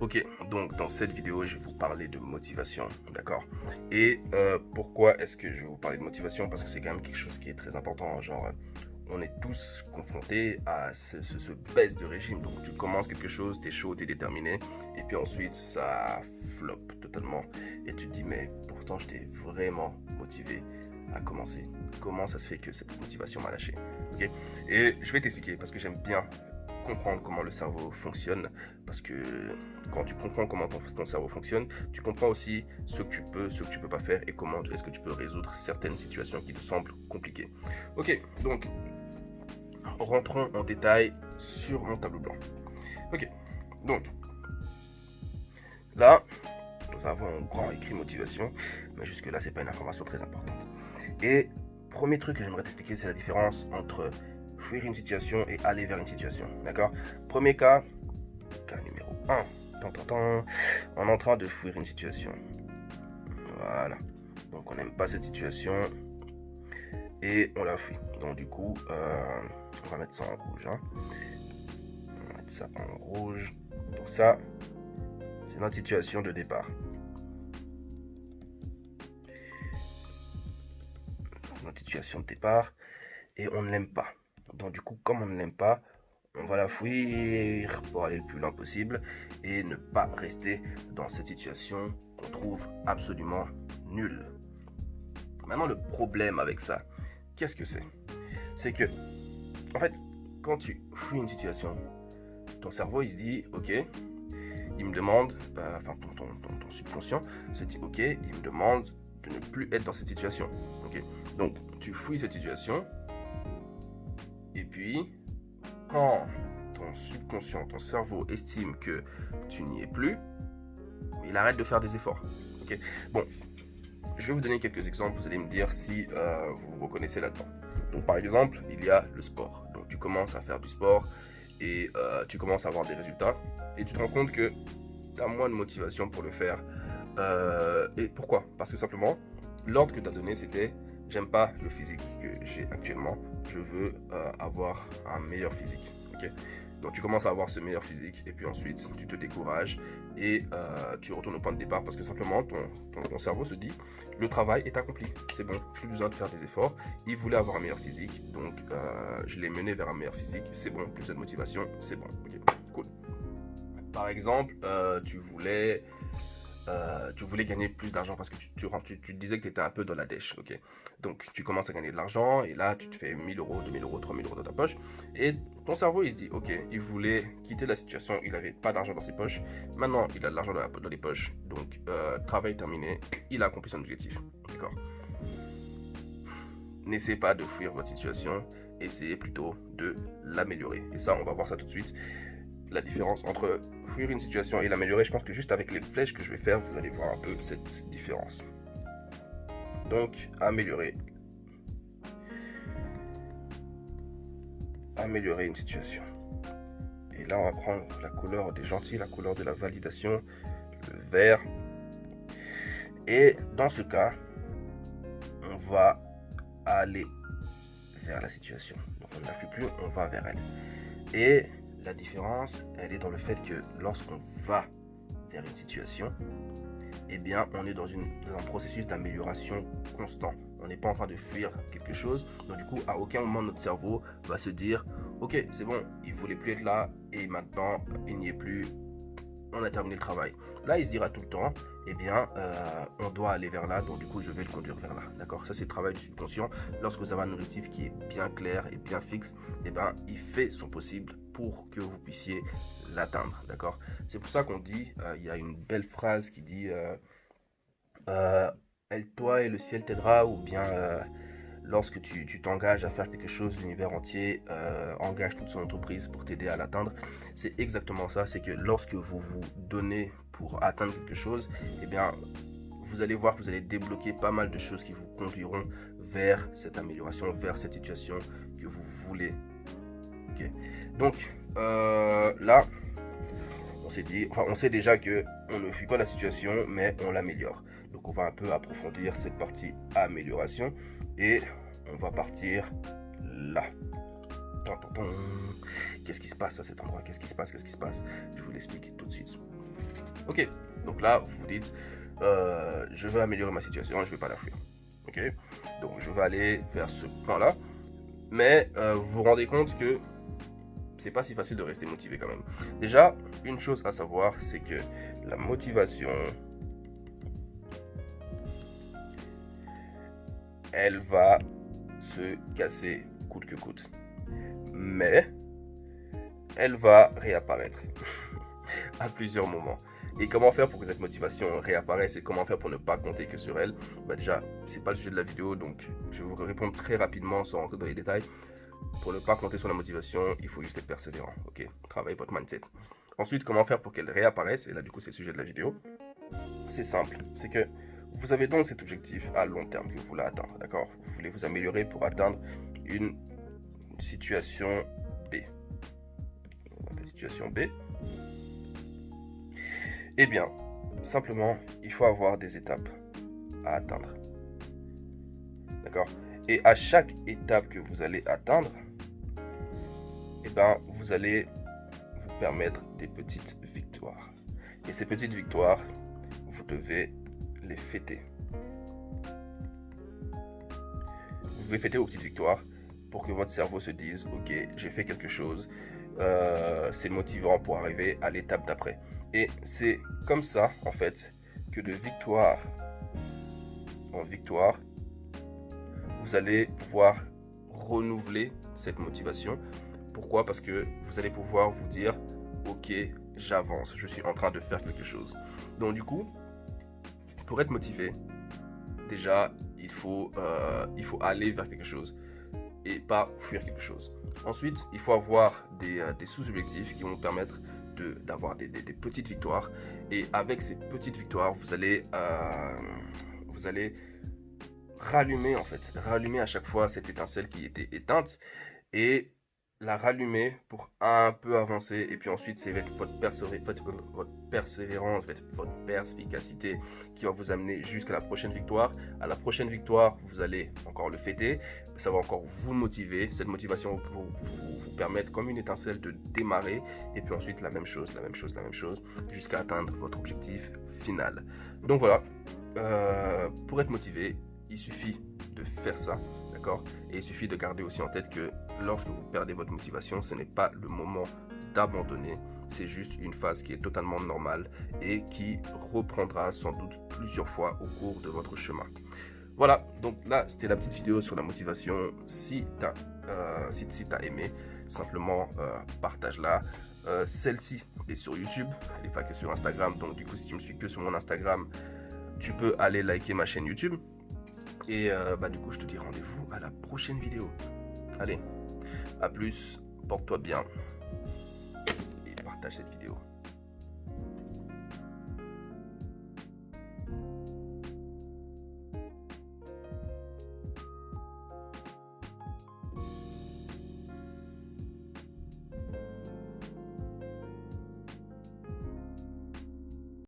Ok, donc dans cette vidéo, je vais vous parler de motivation, d'accord? Et pourquoi est-ce que je vais vous parler de motivation? Parce que c'est quand même quelque chose qui est très important, genre on est tous confrontés à ce baisse de régime. Donc tu commences quelque chose, t'es chaud, t'es déterminé, et puis ensuite ça flop totalement. Et tu te dis, mais pourtant j'étais vraiment motivé à commencer. Comment ça se fait que cette motivation m'a lâché? Ok? Et je vais t'expliquer parce que j'aime bien comprendre comment le cerveau fonctionne, parce que quand tu comprends comment ton cerveau fonctionne, tu comprends aussi ce que tu peux, ce que tu peux pas faire et comment est-ce que tu peux résoudre certaines situations qui te semblent compliquées. Ok, donc rentrons en détail sur mon tableau blanc. Ok, donc là, nous avons un grand écrit motivation, mais jusque là, c'est pas une information très importante. Et premier truc que j'aimerais t'expliquer, c'est la différence entre fuir une situation et aller vers une situation. D'accord? Premier cas numéro 1. On est en train de fuir une situation. Voilà. Donc on n'aime pas cette situation et on la fuit. Donc du coup, on va mettre ça en rouge. Hein. On va mettre ça en rouge. Donc ça, c'est notre situation de départ. Notre situation de départ et on ne l'aime pas. Donc du coup, comme on ne l'aime pas, on va la fuir pour aller le plus loin possible et ne pas rester dans cette situation qu'on trouve absolument nulle. Maintenant, le problème avec ça, qu'est-ce que c'est? C'est que, en fait, quand tu fuis une situation, ton cerveau, il se dit, ok, il me demande, enfin, ton subconscient se dit, ok, il me demande de ne plus être dans cette situation. Ok, donc, tu fuis cette situation, et puis, quand ton subconscient, ton cerveau estime que tu n'y es plus, il arrête de faire des efforts. Ok, bon, je vais vous donner quelques exemples, vous allez me dire si vous vous reconnaissez là-dedans. Donc par exemple, il y a le sport. Donc tu commences à faire du sport et tu commences à avoir des résultats et tu te rends compte que tu as moins de motivation pour le faire. Et pourquoi? Parce que simplement, l'ordre que tu as donné, c'était j'aime pas le physique que j'ai actuellement, je veux avoir un meilleur physique. Okay, donc tu commences à avoir ce meilleur physique et puis ensuite tu te décourages et tu retournes au point de départ parce que simplement ton cerveau se dit le travail est accompli, c'est bon, plus besoin de faire des efforts. Il voulait avoir un meilleur physique, donc je l'ai mené vers un meilleur physique, c'est bon, plus de motivation, c'est bon. Ok, cool. Par exemple, tu voulais gagner plus d'argent parce que tu te disais que tu étais un peu dans la dèche, ok? Donc tu commences à gagner de l'argent et là tu te fais 1000 euros, 2000 euros, 3000 euros dans ta poche et ton cerveau il se dit ok, il voulait quitter la situation, il n'avait pas d'argent dans ses poches, maintenant il a de l'argent dans les poches, donc travail terminé, il a accompli son objectif, d'accord? N'essayez pas de fuir votre situation, essayez plutôt de l'améliorer et ça on va voir ça tout de suite. La différence entre fuir une situation et l'améliorer, je pense que juste avec les flèches que je vais faire, vous allez voir un peu cette différence. Donc, améliorer une situation. Et là, on va prendre la couleur des gentils, la couleur de la validation, le vert. Et dans ce cas, on va aller vers la situation. Donc, on ne la fuit plus, on va vers elle. Et la différence, elle est dans le fait que lorsqu'on va vers une situation, eh bien, on est dans un processus d'amélioration constant. On n'est pas en train de fuir quelque chose. Donc, du coup, à aucun moment, notre cerveau va se dire ok, c'est bon, il voulait plus être là et maintenant, il n'y est plus. On a terminé le travail. Là, il se dira tout le temps eh bien, on doit aller vers là, donc du coup, je vais le conduire vers là. D'accord? Ça, c'est le travail du subconscient. Lorsque vous avez un objectif qui est bien clair et bien fixe, eh bien, il fait son possible pour que vous puissiez l'atteindre. D'accord? C'est pour ça qu'on dit, il y a une belle phrase qui dit aide-toi et le ciel t'aidera, ou bien lorsque tu t'engages à faire quelque chose, l'univers entier engage toute son entreprise pour t'aider à l'atteindre. C'est exactement ça, c'est que lorsque vous vous donnez pour atteindre quelque chose, eh bien, vous allez voir que vous allez débloquer pas mal de choses qui vous conduiront vers cette amélioration, vers cette situation que vous voulez. Ok. Donc, là, on s'est dit, enfin, on sait déjà que on ne fuit pas la situation, mais on l'améliore. Donc, on va un peu approfondir cette partie amélioration et on va partir là. Qu'est-ce qui se passe à cet endroit? Qu'est-ce qui se passe? Je vous l'explique tout de suite. Ok, donc là, vous vous dites, je veux améliorer ma situation, je ne vais pas la fuir. Ok, donc je vais aller vers ce point-là. Mais vous vous rendez compte que c'est pas si facile de rester motivé quand même. Déjà, une chose à savoir, c'est que la motivation, elle va se casser coûte que coûte. Mais elle va réapparaître à plusieurs moments. Et comment faire pour que cette motivation réapparaisse et comment faire pour ne pas compter que sur elle? Bah déjà, c'est pas le sujet de la vidéo, donc je vais vous répondre très rapidement sans rentrer dans les détails. Pour ne pas compter sur la motivation, il faut juste être persévérant, ok? Travaillez votre mindset. Ensuite, comment faire pour qu'elle réapparaisse? Et là, du coup, c'est le sujet de la vidéo. C'est simple, c'est que vous avez donc cet objectif à long terme que vous voulez atteindre, d'accord? Vous voulez vous améliorer pour atteindre une situation B. La situation B. Eh bien, simplement, il faut avoir des étapes à atteindre. D'accord? Et à chaque étape que vous allez atteindre, eh ben, vous allez vous permettre des petites victoires. Et ces petites victoires, vous devez les fêter. Vous devez fêter vos petites victoires pour que votre cerveau se dise, ok, j'ai fait quelque chose, c'est motivant pour arriver à l'étape d'après. Et c'est comme ça, en fait, que de victoire en victoire, vous allez pouvoir renouveler cette motivation. Pourquoi? Parce que vous allez pouvoir vous dire, ok, j'avance, je suis en train de faire quelque chose. Donc du coup, pour être motivé, déjà, il faut aller vers quelque chose et pas fuir quelque chose. Ensuite, il faut avoir des sous-objectifs qui vont vous permettre d'avoir des petites victoires. Et avec ces petites victoires, vous allez rallumer en fait, rallumer à chaque fois cette étincelle qui était éteinte et la rallumer pour un peu avancer. Et puis ensuite, c'est votre persévérance, votre perspicacité qui va vous amener jusqu'à la prochaine victoire. À la prochaine victoire, vous allez encore le fêter. Ça va encore vous motiver. Cette motivation va vous permettre comme une étincelle de démarrer. Et puis ensuite, la même chose, jusqu'à atteindre votre objectif final. Donc voilà, pour être motivé, il suffit de faire ça, d'accord? Et il suffit de garder aussi en tête que lorsque vous perdez votre motivation, ce n'est pas le moment d'abandonner. C'est juste une phase qui est totalement normale et qui reprendra sans doute plusieurs fois au cours de votre chemin. Voilà, donc là, c'était la petite vidéo sur la motivation. Si tu as aimé, simplement partage-la. Celle-ci est sur YouTube, elle n'est pas que sur Instagram. Donc du coup, si tu me suis que sur mon Instagram, tu peux aller liker ma chaîne YouTube. Et du coup, je te dis rendez-vous à la prochaine vidéo. Allez, à plus, porte-toi bien et partage cette vidéo.